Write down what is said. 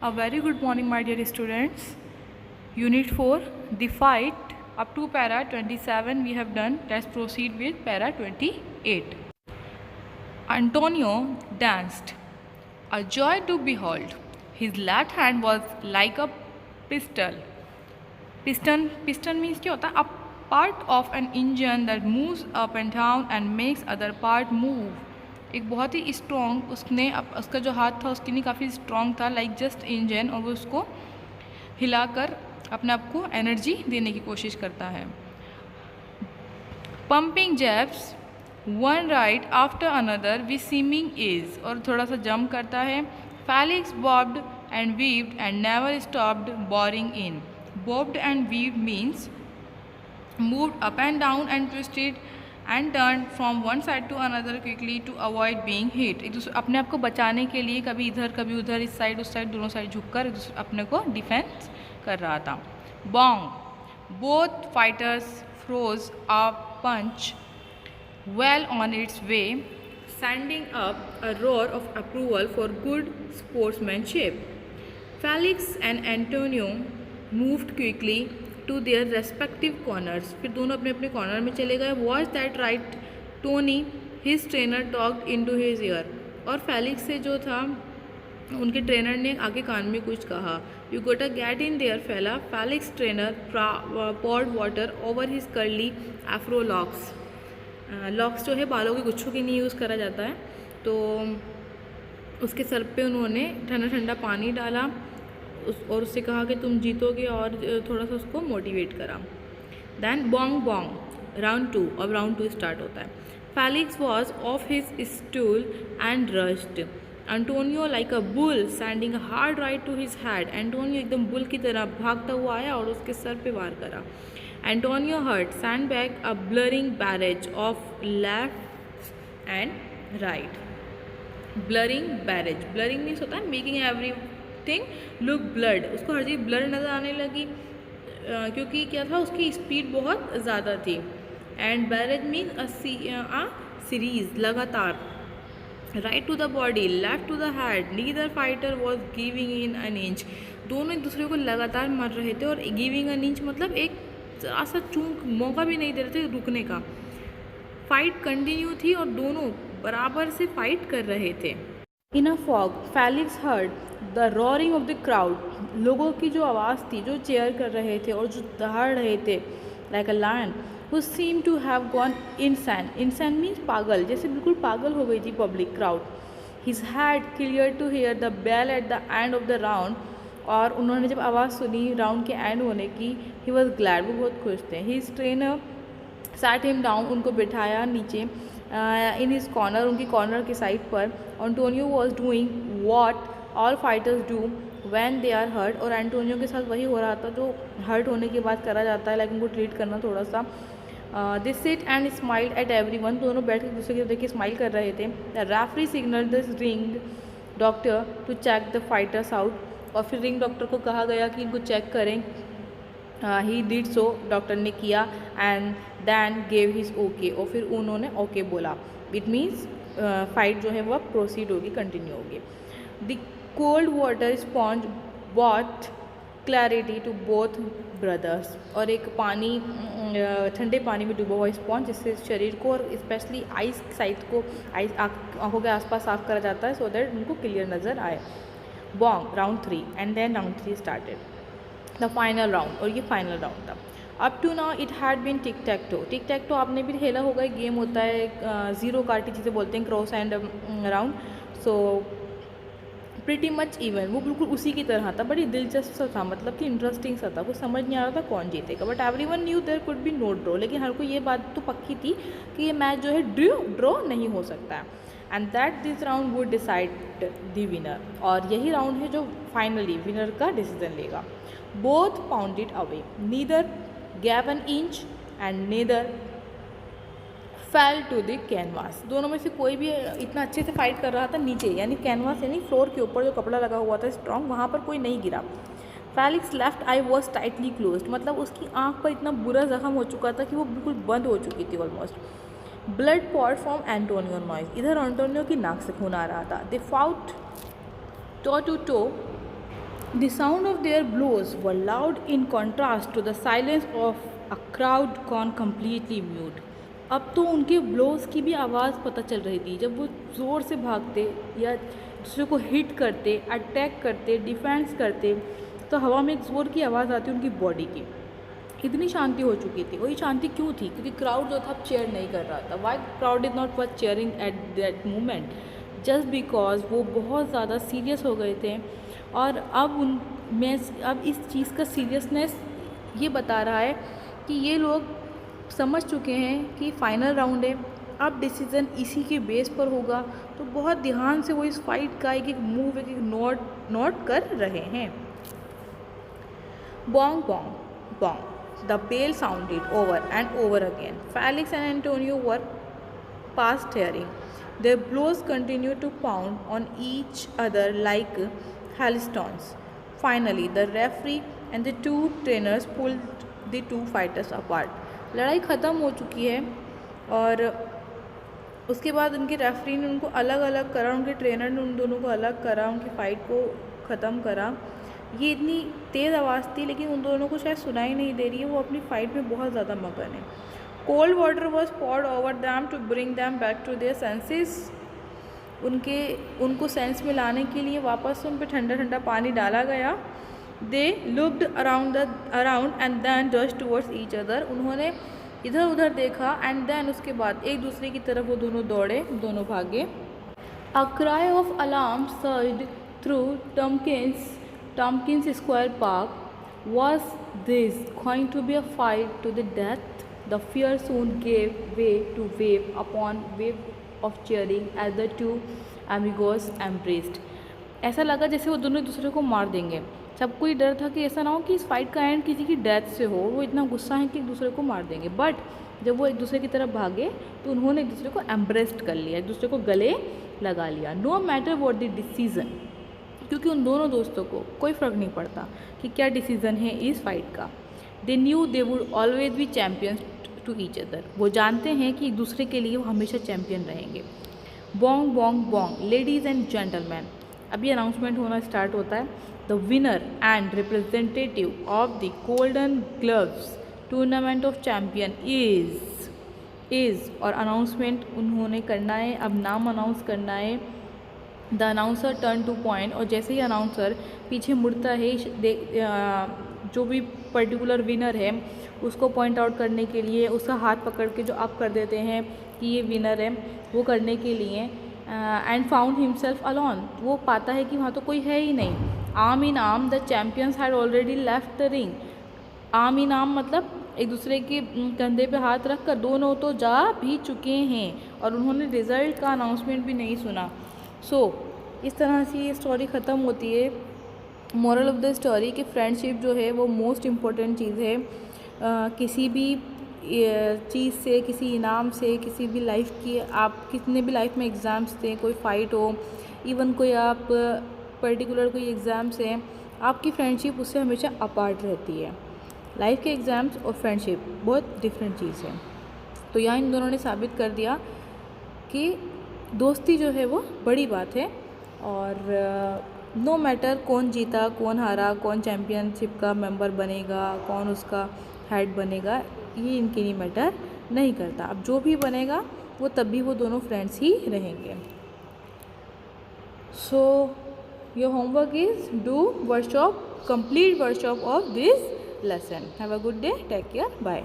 A very good morning, my dear students. Unit 4, the fight. Up to para 27 we have done. Let's proceed with para 28. Antonio danced, a joy to behold. His left hand was like a pistol. Piston means क्या होता है? A part of an engine that moves up and down and makes other part move. एक बहुत ही strong उसका जो हाथ था उसके लिए काफ़ी स्ट्रॉन्ग था, लाइक जस्ट इंजन, और वो उसको हिलाकर अपने आप को एनर्जी देने की कोशिश करता है. Pumping jabs one right after another which seeming is, और थोड़ा सा जंप करता है. Felix bobbed and weaved and never stopped boring in. Bobbed and weaved means moved up and down and twisted and turned from one side to another quickly to avoid being hit. एक दूसरे अपने आप को बचाने के लिए कभी इधर कभी उधर, इस साइड उस साइड, दोनों साइड झुककर अपने को डिफेंस कर रहा था. Bong both fighters froze a punch well on its way, sending up a roar of approval for good sportsmanship. Felix and Antonio moved quickly to their respective corners. फिर दोनों अपने अपने कॉर्नर में चले गए. Was that right, Tony? His trainer talked into his ear. और Felix से जो था उनके ट्रेनर ने आगे कान में कुछ कहा. You gotta get in there, fella. Felix trainer poured water over his curly afro locks. Locks जो है बालों के गुच्छों के लिए यूज़ करा जाता है, तो उसके सर पे उन्होंने ठंडा ठंडा पानी डाला और उससे कहा कि तुम जीतोगे, और थोड़ा सा उसको मोटिवेट करा. Then bong bong round 2. अब राउंड 2 स्टार्ट होता है. Felix was off his stool and rushed. Antonio like a bull sending hard right to his head. Antonio एकदम बुल की तरह भागता हुआ आया और उसके सर पे वार करा. Antonio hurt sent back a blurring barrage of left and right. Blurring barrage, blurring means होता है मेकिंग एवरी लुक ब्लड. उसको हर चीज़ ब्लड नज़र आने लगी क्योंकि क्या था, उसकी स्पीड बहुत ज़्यादा थी. And barrage mean a series, लगातार. Right to the body, left to the head. Neither fighter was giving in an inch. दोनों एक दूसरे को लगातार मार रहे थे, और गिविंग एन इंच मतलब एक जरा सा चूक मौका भी नहीं दे रहे थे रुकने का. फाइट कंटिन्यू थी और दोनों बराबर से फाइट कर रहे थे. In a fog Felix heard the roaring of the crowd. लोगों की जो आवाज़ थी, जो चेयर कर रहे थे और जो दहाड़ रहे थे, like a lion who seem to have gone insane. Insane means पागल, जैसे बिल्कुल पागल हो गई थी public crowd. His head clear to hear the bell at the end of the round. और उन्होंने जब आवाज़ सुनी राउंड के एंड होने की, ही वॉज ग्लैड, वो बहुत खुश थे. His trainer sat him down, उनको बिठाया नीचे इन हिज कॉर्नर, उनकी कॉर्नर के साइड पर. Antonio was doing what all fighters do when they are hurt. और एंटोनियो के साथ वही हो रहा था जो हर्ट होने के बाद करा जाता है, लाइक उनको ट्रीट करना थोड़ा सा. They sit and smile at every one. दोनों बैठ के दूसरे के देख के स्माइल कर रहे थे. The referee signal the ring doctor to check the fighters out. और फिर रिंग डॉक्टर को कहा गया कि इनको चेक करें. ही डिड सो, डॉक्टर ने किया. And then gave his okay, और फिर उन्होंने ओके बोला. इट मीन्स फाइट जो है वो प्रोसीड होगी, कंटिन्यू होगी. The cold water sponge bought clarity to both brothers. और एक पानी, ठंडे पानी में डूबा हुआ स्पॉन्ज, जिससे शरीर को और स्पेशली आइस साइड को, आइस आँखों के आसपास साफ करा जाता है, सो दैट उनको क्लियर नज़र आए. Bong round 3. And then round 3 started, the final round. और ये फाइनल राउंड था. Up to now it had been tic tac toe. Tic tac toe आपने भी खेला होगा, एक गेम होता है, ज़ीरो कार्टी जिसे बोलते हैं, cross and round. So pretty much even, वो बिल्कुल उसी की तरह था. बड़ी दिलचस्प सा था, मतलब कि इंटरेस्टिंग सा था. कुछ समझ नहीं आ रहा था कौन जीतेगा, but everyone knew there could be no draw. लेकिन हर कोई ये बात तो पक्की थी कि ये मैच जो है ड्रॉ नहीं हो सकता है. And that this round would decide the winner. और यही राउंड है जो फाइनली विनर का डिसीजन लेगा. Both pounded away, neither gave an inch and neither fell to the canvas. दोनों में से कोई भी इतना अच्छे से फाइट कर रहा था नीचे, यानी कैनवास यानी फ्लोर के ऊपर जो कपड़ा लगा हुआ था स्ट्रॉन्ग, वहाँ पर कोई नहीं गिरा. Felix left I was tightly closed, मतलब उसकी आँख पर इतना बुरा जख्म हो चुका था कि वो बिल्कुल बंद हो चुकी थी almost. Blood poured from Antonio nose, इधर एंटोनियो की नाक से खून आ रहा था. They fought toe to toe The sound of their blows were loud in contrast to the silence of a crowd gone completely mute. अब तो उनके ब्लोज की भी आवाज़ पता चल रही थी। जब वो ज़ोर से भागते या दूसरे को हिट करते, अटैक करते, डिफेंस करते, तो हवा में एक ज़ोर की आवाज़ आती उनकी बॉडी की। इतनी शांति हो चुकी थी। वही शांति क्यों थी? क्योंकि क्राउड जो था चेयर नहीं कर रहा था। Why crowd is not was cheering at that moment? Just because वो बहुत ज़्यादा सीरियस हो गए थे। और अब इस चीज़ का सीरियसनेस ये बता रहा है कि ये लोग समझ चुके हैं कि फाइनल राउंड है, अब डिसीज़न इसी के बेस पर होगा। तो बहुत ध्यान से वो इस फाइट का एक एक मूव, एक एक नोट कर रहे हैं। Bong Bong Bong, the bell sounded over and over again. Felix and Antonio were past hearing. Their blows continued to pound on each other like hailstones. Finally, the referee and the two trainers pulled the two fighters apart. लड़ाई ख़त्म हो चुकी है और उसके बाद उनके referee ने उनको अलग अलग करा, उनके ट्रेनर ने उन दोनों को अलग करा, उनकी फ़ाइट को ख़त्म करा। ये इतनी तेज़ आवाज़ थी लेकिन उन दोनों को शायद सुनाई नहीं दे रही है, वो अपनी फ़ाइट में बहुत ज़्यादा मगन है। Cold water was poured over them to bring them back to their senses. उनको सेंस में लाने के लिए वापस उन पर ठंडा ठंडा पानी डाला गया। They looked around and then rushed towards each other. उन्होंने इधर उधर देखा एंड देन उसके बाद एक दूसरे की तरफ वो दोनों दौड़े, दोनों भागे। A cry of alarm surged through Tompkins Square Park. Was this going to be a fight to the death? The fear soon gave way to wave upon wave of cheering as the two amigos embraced. ऐसा लगा जैसे वो दोनों एक दूसरे को मार देंगे। सबको ही डर था कि ऐसा ना हो कि इस फाइट का एंड किसी की डेथ से हो। वो इतना गुस्सा है कि एक दूसरे को मार देंगे। बट जब वो एक दूसरे की तरफ भागे तो उन्होंने एक दूसरे को एम्ब्रेस्ड कर लिया, एक दूसरे को गले लगा लिया। No matter what the decision, क्योंकि उन दोनों दोस्तों को कोई फ़र्क नहीं पड़ता कि क्या डिसीज़न है इस फाइट का। They knew they would always be champions to each other. वो जानते हैं कि एक दूसरे के लिए वो हमेशा चैम्पियन रहेंगे। Bong Bong Bong, ladies and gentleman, अभी अनाउंसमेंट होना स्टार्ट होता है। The winner and representative of the golden gloves tournament of champion is और अनाउंसमेंट उन्होंने करना है, अब नाम अनाउंस करना है। The announcer turn two point, और जैसे ही अनाउंसर पीछे मुड़ता है जो भी पर्टिकुलर विनर है उसको पॉइंट आउट करने के लिए, उसका हाथ पकड़ के जो अप कर देते हैं कि ये विनर है, वो करने के लिए। एंड फाउंड हिमसेल्फ अलॉन, वो पाता है कि वहाँ तो कोई है ही नहीं। Arm in arm the champions had already left the ring. Arm in arm मतलब एक दूसरे के कंधे पे हाथ रख कर दोनों तो जा भी चुके हैं और उन्होंने रिज़ल्ट का अनाउंसमेंट भी नहीं सुना। इस तरह से ये स्टोरी ख़त्म होती है। मोरल ऑफ द स्टोरी कि फ्रेंडशिप जो है वो मोस्ट इम्पोर्टेंट चीज़ है। किसी भी चीज़ से, किसी इनाम से, किसी भी लाइफ की, आप कितने भी लाइफ में एग्ज़ाम्स थे, कोई फ़ाइट हो, इवन कोई आप पर्टिकुलर कोई एग्ज़ाम्स हैं, आपकी फ्रेंडशिप उससे हमेशा अपार्ट रहती है। लाइफ के एग्ज़ाम्स और फ्रेंडशिप बहुत डिफरेंट चीज़ है। तो यहाँ इन दोनों ने साबित कर दिया कि दोस्ती जो है वो बड़ी बात है। और नो मैटर कौन जीता, कौन हारा, कौन चैम्पियनशिप का मेंबर बनेगा, कौन उसका हेड बनेगा, ये इनके लिए मैटर नहीं करता। अब जो भी बनेगा वो तब भी वो दोनों फ्रेंड्स ही रहेंगे। So your homework is do workshop, complete workshop of this lesson. Have a good day. Take care. Bye.